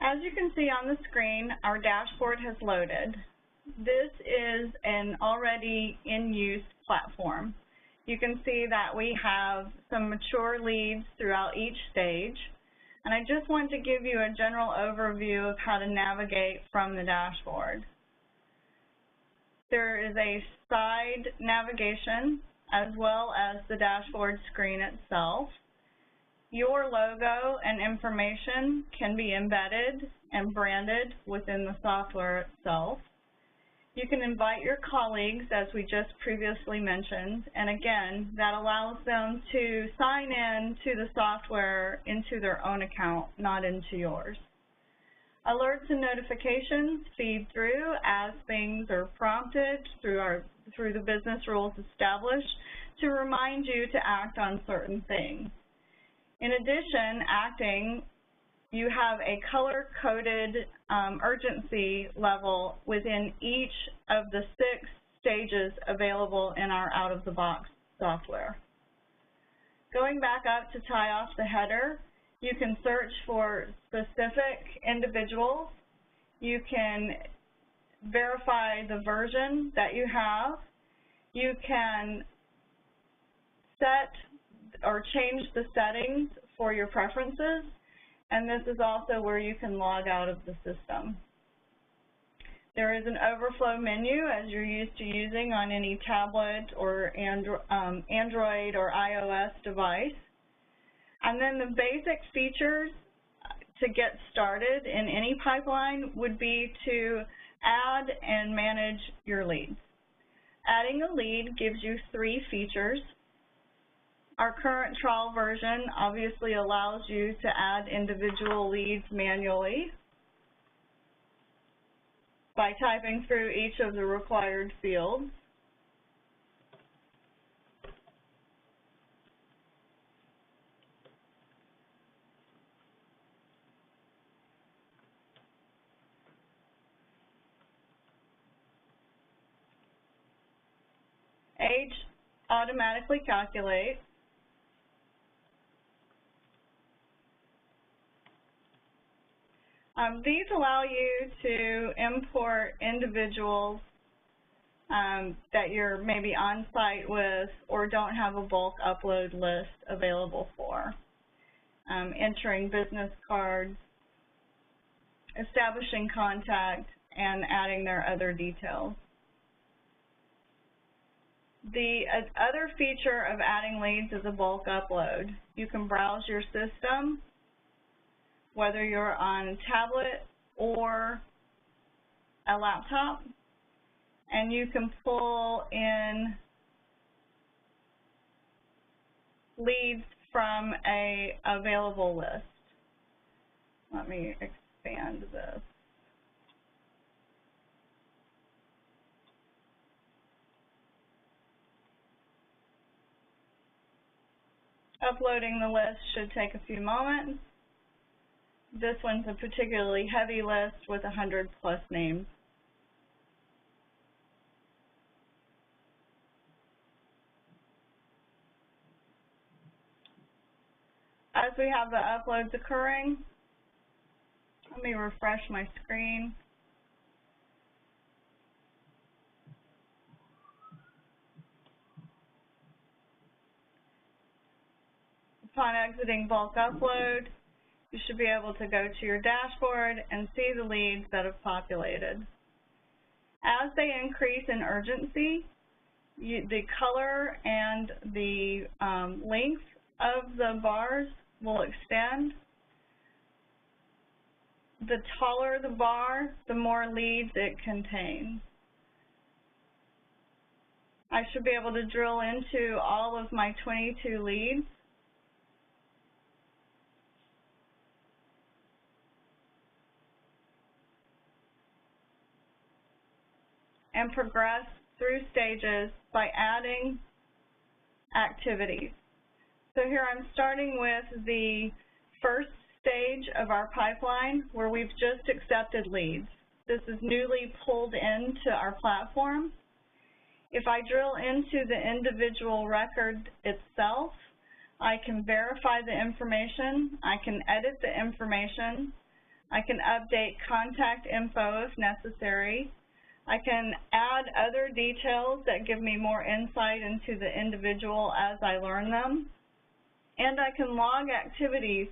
As you can see on the screen, our dashboard has loaded. This is an already in-use platform. You can see that we have some mature leads throughout each stage, and I just want to give you a general overview of how to navigate from the dashboard. There is a side navigation as well as the dashboard screen itself. Your logo and information can be embedded and branded within the software itself. You can invite your colleagues, as we just previously mentioned, and again, that allows them to sign in to the software into their own account, not into yours. Alerts and notifications feed through as things are prompted through the business rules established to remind you to act on certain things. In addition, you have a color-coded urgency level within each of the 6 stages available in our out-of-the-box software. Going back up to tie off the header, you can search for specific individuals. You can verify the version that you have. You can set or change the settings for your preferences, and this is also where you can log out of the system. There is an overflow menu, as you're used to using on any tablet or Android or iOS device. And then the basic features to get started in any pipeline would be to add and manage your leads. Adding a lead gives you 3 features. Our current trial version obviously allows you to add individual leads manually by typing through each of the required fields. Age automatically calculates. These allow you to import individuals that you're maybe on site with or don't have a bulk upload list available for. Entering business cards, establishing contact, and adding their other details. The other feature of adding leads is a bulk upload. You can browse your system, whether you're on a tablet or a laptop, and you can pull in leads from an available list. Let me expand this. Uploading the list should take a few moments. This one's a particularly heavy list with 100+ names. As we have the uploads occurring, let me refresh my screen. Upon exiting bulk upload, you should be able to go to your dashboard and see the leads that have populated. As they increase in urgency, the color and the length of the bars will extend. The taller the bar, the more leads it contains. I should be able to drill into all of my 22 leads. And progress through stages by adding activities. So here I'm starting with the first stage of our pipeline where we've just accepted leads. This is newly pulled into our platform. If I drill into the individual record itself, I can verify the information, I can edit the information, I can update contact info if necessary. I can add other details that give me more insight into the individual as I learn them. And I can log activities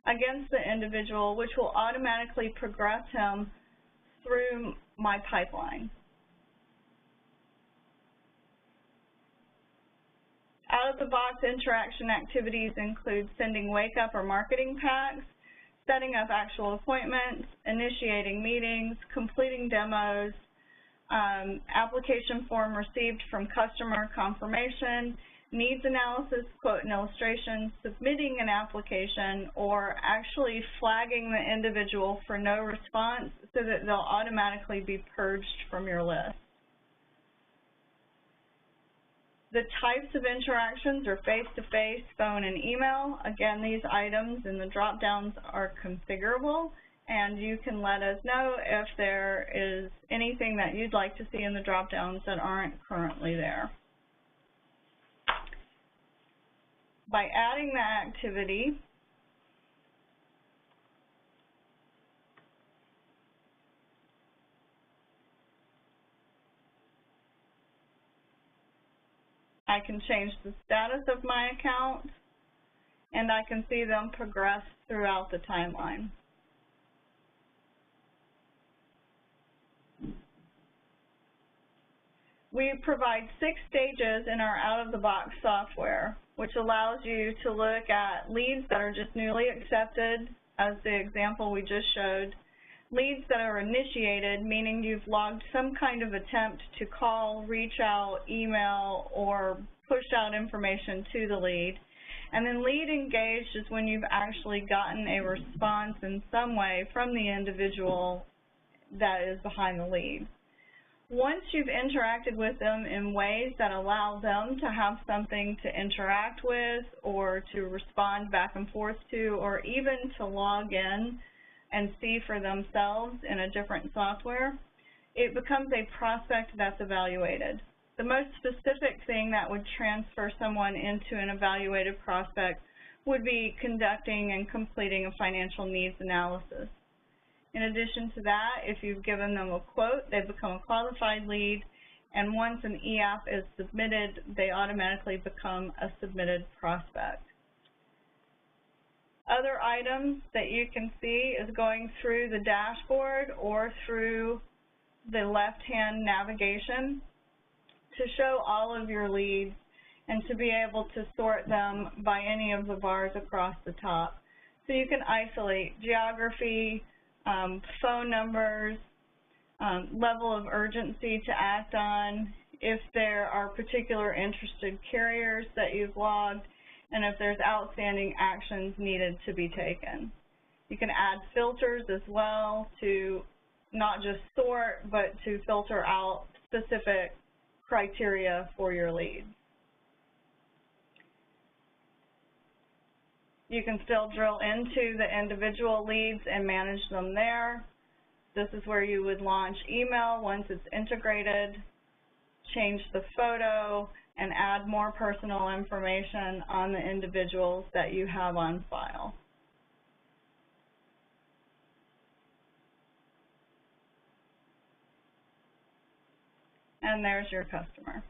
against the individual, which will automatically progress him through my pipeline. Out-of-the-box interaction activities include sending wake-up or marketing packs, setting up actual appointments, initiating meetings, completing demos, application form received from customer confirmation, needs analysis, quote and illustration, submitting an application, or actually flagging the individual for no response so that they'll automatically be purged from your list. The types of interactions are face-to-face, phone, and email. Again, these items in the drop-downs are configurable, and you can let us know if there is anything that you'd like to see in the drop-downs that aren't currently there. By adding the activity, I can change the status of my account, and I can see them progress throughout the timeline. We provide 6 stages in our out-of-the-box software, which allows you to look at leads that are just newly accepted, as the example we just showed, leads that are initiated, meaning you've logged some kind of attempt to call, reach out, email, or push out information to the lead. And then lead engaged is when you've actually gotten a response in some way from the individual that is behind the lead. Once you've interacted with them in ways that allow them to have something to interact with or to respond back and forth to, or even to log in and see for themselves in a different software, it becomes a prospect that's evaluated. The most specific thing that would transfer someone into an evaluated prospect would be conducting and completing a financial needs analysis. In addition to that, if you've given them a quote, they become a qualified lead, and once an EAP is submitted, they automatically become a submitted prospect. Other items that you can see is going through the dashboard or through the left-hand navigation to show all of your leads and to be able to sort them by any of the bars across the top. So you can isolate geography, phone numbers, level of urgency to act on, if there are particular interested carriers that you've logged, and if there's outstanding actions needed to be taken. You can add filters as well to not just sort, but to filter out specific criteria for your leads. You can still drill into the individual leads and manage them there. This is where you would launch email once it's integrated, change the photo, and add more personal information on the individuals that you have on file. And there's your customer.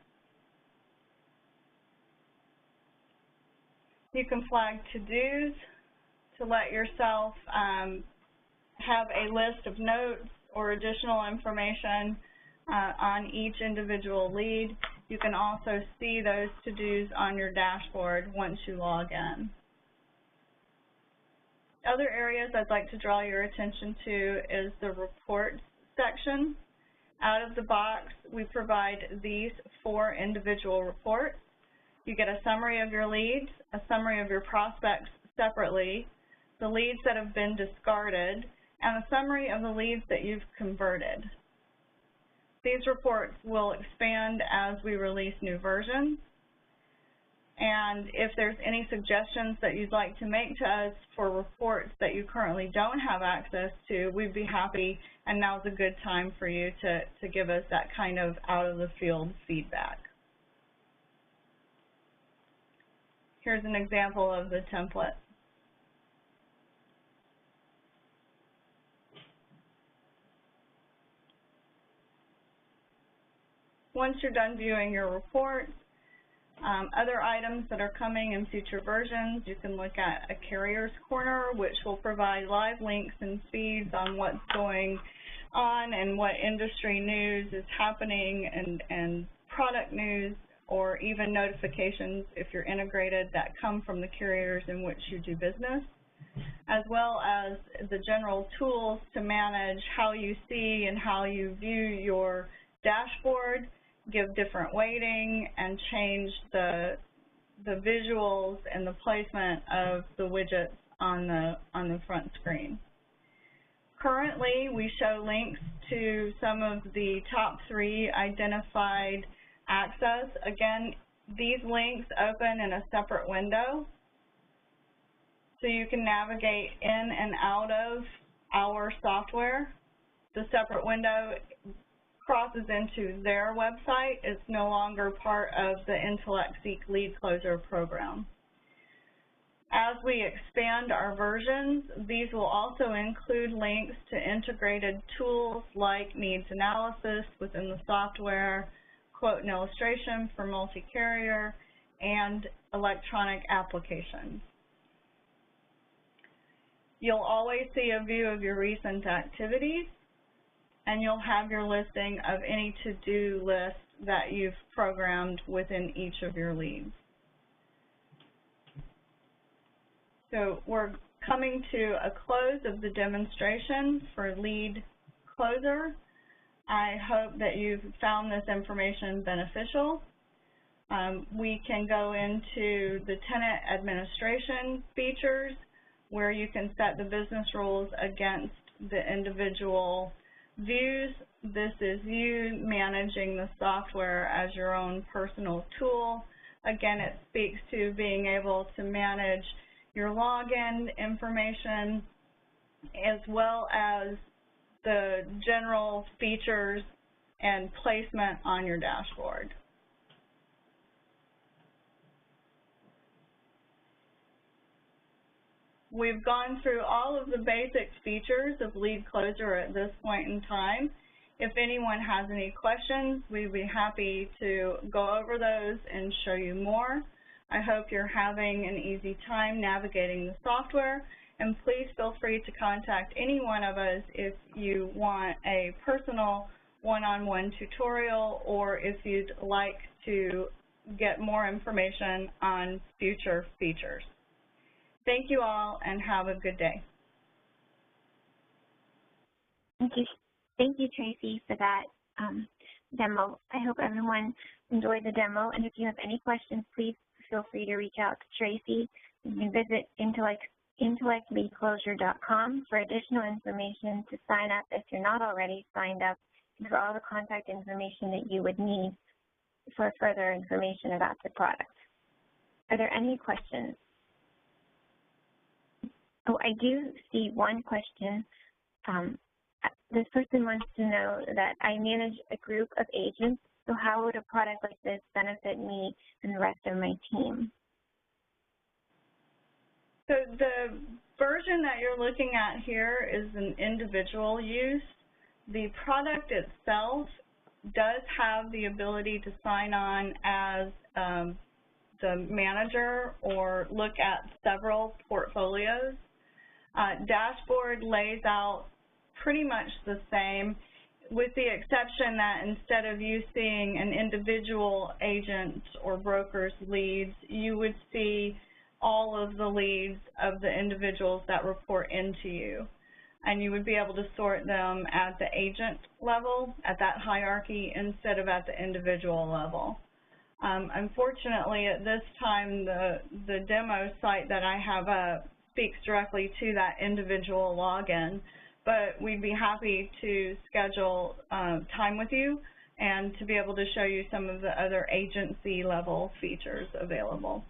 You can flag to-dos to let yourself have a list of notes or additional information on each individual lead. You can also see those to-dos on your dashboard once you log in. Other areas I'd like to draw your attention to is the reports section. Out of the box, we provide these 4 individual reports. You get a summary of your leads, a summary of your prospects separately, the leads that have been discarded, and a summary of the leads that you've converted. These reports will expand as we release new versions, and if there's any suggestions that you'd like to make to us for reports that you currently don't have access to, we'd be happy, and now's a good time for you to give us that kind of out-of-the-field feedback. Here's an example of the template. once you're done viewing your reports, other items that are coming in future versions, you can look at a Carrier's Corner, which will provide live links and feeds on what's going on and what industry news is happening, and product news, or even notifications if you're integrated that come from the carriers in which you do business, as well as the general tools to manage how you see and how you view your dashboard, give different weighting, and change the visuals and the placement of the widgets on the front screen. Currently, we show links to some of the top 3 identified access. Again, these links open in a separate window, so you can navigate in and out of our software. The separate window crosses into their website. It's no longer part of the Intellect Lead Closer program. As we expand our versions, these will also include links to integrated tools like needs analysis within the software, quote and illustration for multi-carrier, and electronic applications. You'll always see a view of your recent activities, and you'll have your listing of any to-do list that you've programmed within each of your leads. So we're coming to a close of the demonstration for Lead Closer. I hope that you've found this information beneficial. We can go into the tenant administration features, where you can set the business rules against the individual views. This is you managing the software as your own personal tool. Again, it speaks to being able to manage your login information, as well as the general features and placement on your dashboard. We've gone through all of the basic features of Lead Closer at this point in time. If anyone has any questions, we'd be happy to go over those and show you more. I hope you're having an easy time navigating the software, and please feel free to contact any one of us if you want a personal one-on-one tutorial, or if you'd like to get more information on future features. Thank you all, and have a good day. Thank you, Traci, for that demo. I hope everyone enjoyed the demo, and if you have any questions, please feel free to reach out to Traci. You can visit intellectleadcloser.com for additional information, to sign up if you're not already signed up, and for all the contact information that you would need for further information about the product. Are there any questions? Oh, I do see one question. This person wants to know that I manage a group of agents, so how would a product like this benefit me and the rest of my team? So the version that you're looking at here is an individual use. The product itself does have the ability to sign on as the manager or look at several portfolios. Dashboard lays out pretty much the same, with the exception that instead of you seeing an individual agent or broker's leads, you would see all of the leads of the individuals that report into you. And you would be able to sort them at the agent level, at that hierarchy, instead of at the individual level. Unfortunately, at this time, the demo site that I have up speaks directly to that individual login, but we'd be happy to schedule time with you and to be able to show you some of the other agency level features available.